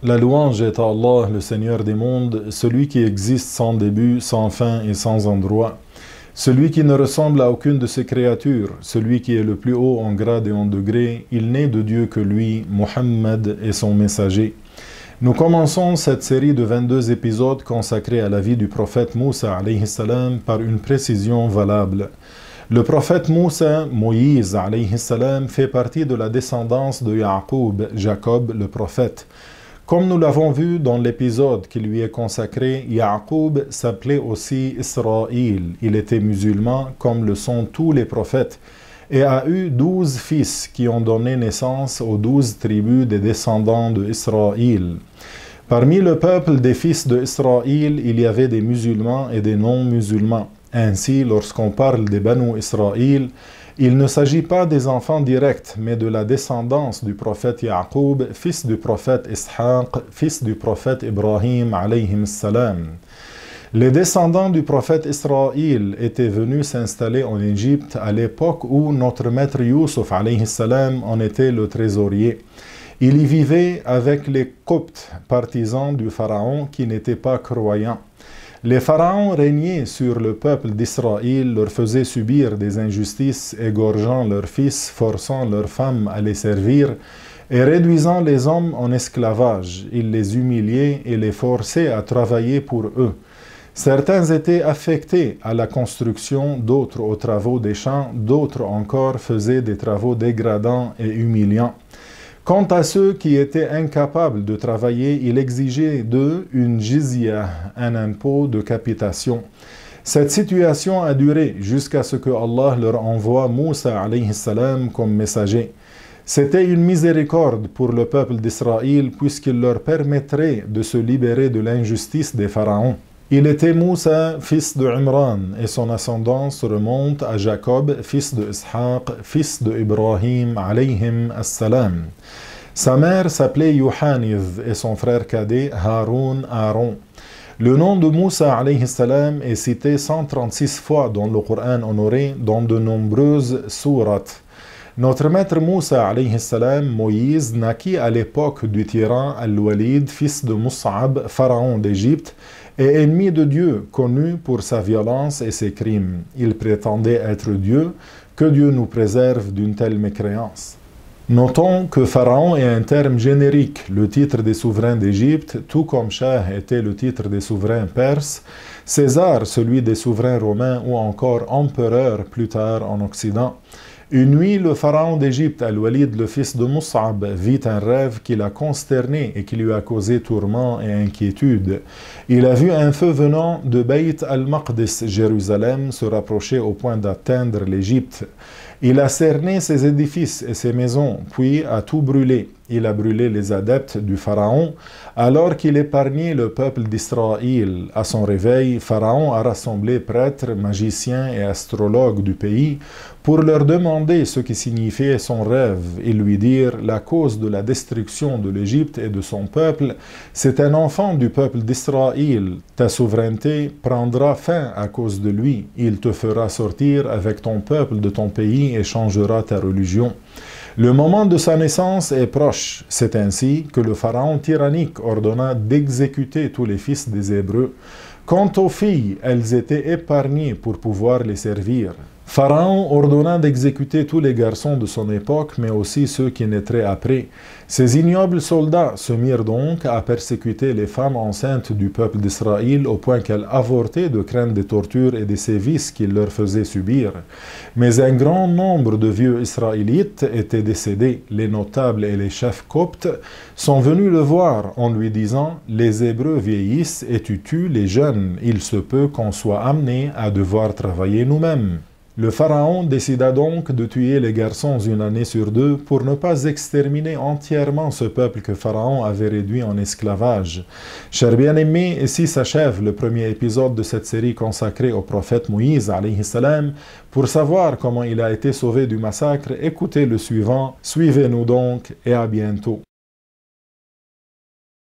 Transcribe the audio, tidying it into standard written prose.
La louange est à Allah, le Seigneur des mondes, celui qui existe sans début, sans fin et sans endroit. Celui qui ne ressemble à aucune de ses créatures, celui qui est le plus haut en grade et en degré, il n'est de Dieu que lui, Muhammad et son messager. Nous commençons cette série de 22 épisodes consacrés à la vie du prophète Moussa alayhi salam par une précision valable. Le prophète Moussa, Moïse alayhi salam, fait partie de la descendance de Yaqub, Jacob le prophète. Comme nous l'avons vu dans l'épisode qui lui est consacré, Yaqub s'appelait aussi Israël. Il était musulman comme le sont tous les prophètes et a eu 12 fils qui ont donné naissance aux 12 tribus des descendants d'Israël. Parmi le peuple des fils d'Israël, il y avait des musulmans et des non-musulmans. Ainsi, lorsqu'on parle des Banu Israël, il ne s'agit pas des enfants directs, mais de la descendance du prophète Yaqub, fils du prophète Ishaq, fils du prophète Ibrahim alayhim salam. Les descendants du prophète Israël étaient venus s'installer en Égypte à l'époque où notre maître Youssouf alayhi salam en était le trésorier. Il y vivait avec les Coptes, partisans du pharaon qui n'étaient pas croyants. Les pharaons régnaient sur le peuple d'Israël, leur faisaient subir des injustices, égorgeant leurs fils, forçant leurs femmes à les servir et réduisant les hommes en esclavage. Ils les humiliaient et les forçaient à travailler pour eux. Certains étaient affectés à la construction, d'autres aux travaux des champs, d'autres encore faisaient des travaux dégradants et humiliants. Quant à ceux qui étaient incapables de travailler, il exigeait d'eux une jizya, un impôt de capitation. Cette situation a duré jusqu'à ce que Allah leur envoie Moussa alayhi salam comme messager. C'était une miséricorde pour le peuple d'Israël puisqu'il leur permettrait de se libérer de l'injustice des pharaons. Il était Moussa, fils de Imran, et son ascendance remonte à Jacob, fils de Ishaq, fils de Ibrahim, alayhim as-salam. Sa mère s'appelait Yohanith et son frère cadet Haroun Aaron. Le nom de Moussa alayhi salam est cité 136 fois dans le Coran honoré dans de nombreuses sourates. Notre maître Moussa alayhi salam, Moïse, naquit à l'époque du tyran Al-Walid, fils de Mus'ab, pharaon d'Égypte, et ennemi de Dieu, connu pour sa violence et ses crimes. Il prétendait être Dieu, que Dieu nous préserve d'une telle mécréance. Notons que Pharaon est un terme générique, le titre des souverains d'Égypte, tout comme Shah était le titre des souverains perses, César celui des souverains romains ou encore empereur plus tard en Occident. Une nuit, le pharaon d'Égypte, Al-Walid, le fils de Mus'ab, vit un rêve qui l'a consterné et qui lui a causé tourment et inquiétude. Il a vu un feu venant de Bayt al-Maqdis, Jérusalem, se rapprocher au point d'atteindre l'Égypte. Il a cerné ses édifices et ses maisons, puis a tout brûlé. Il a brûlé les adeptes du pharaon, alors qu'il épargnait le peuple d'Israël. À son réveil, Pharaon a rassemblé prêtres, magiciens et astrologues du pays pour leur demander ce qui signifiait son rêve et lui dire « La cause de la destruction de l'Égypte et de son peuple, c'est un enfant du peuple d'Israël. Ta souveraineté prendra fin à cause de lui. Il te fera sortir avec ton peuple de ton pays et changera ta religion. » Le moment de sa naissance est proche. C'est ainsi que le pharaon tyrannique ordonna d'exécuter tous les fils des Hébreux. Quant aux filles, elles étaient épargnées pour pouvoir les servir. Pharaon ordonna d'exécuter tous les garçons de son époque, mais aussi ceux qui naîtraient après. Ces ignobles soldats se mirent donc à persécuter les femmes enceintes du peuple d'Israël au point qu'elles avortaient de crainte des tortures et des sévices qu'ils leur faisaient subir. Mais un grand nombre de vieux Israélites étaient décédés. Les notables et les chefs coptes sont venus le voir en lui disant « Les Hébreux vieillissent et tu tues les jeunes. Il se peut qu'on soit amenés à devoir travailler nous-mêmes. » Le pharaon décida donc de tuer les garçons une année sur deux pour ne pas exterminer entièrement ce peuple que Pharaon avait réduit en esclavage. Chers bien-aimés, ici s'achève le premier épisode de cette série consacrée au prophète Moïse alayhi salam. Pour savoir comment il a été sauvé du massacre, écoutez le suivant. Suivez-nous donc et à bientôt.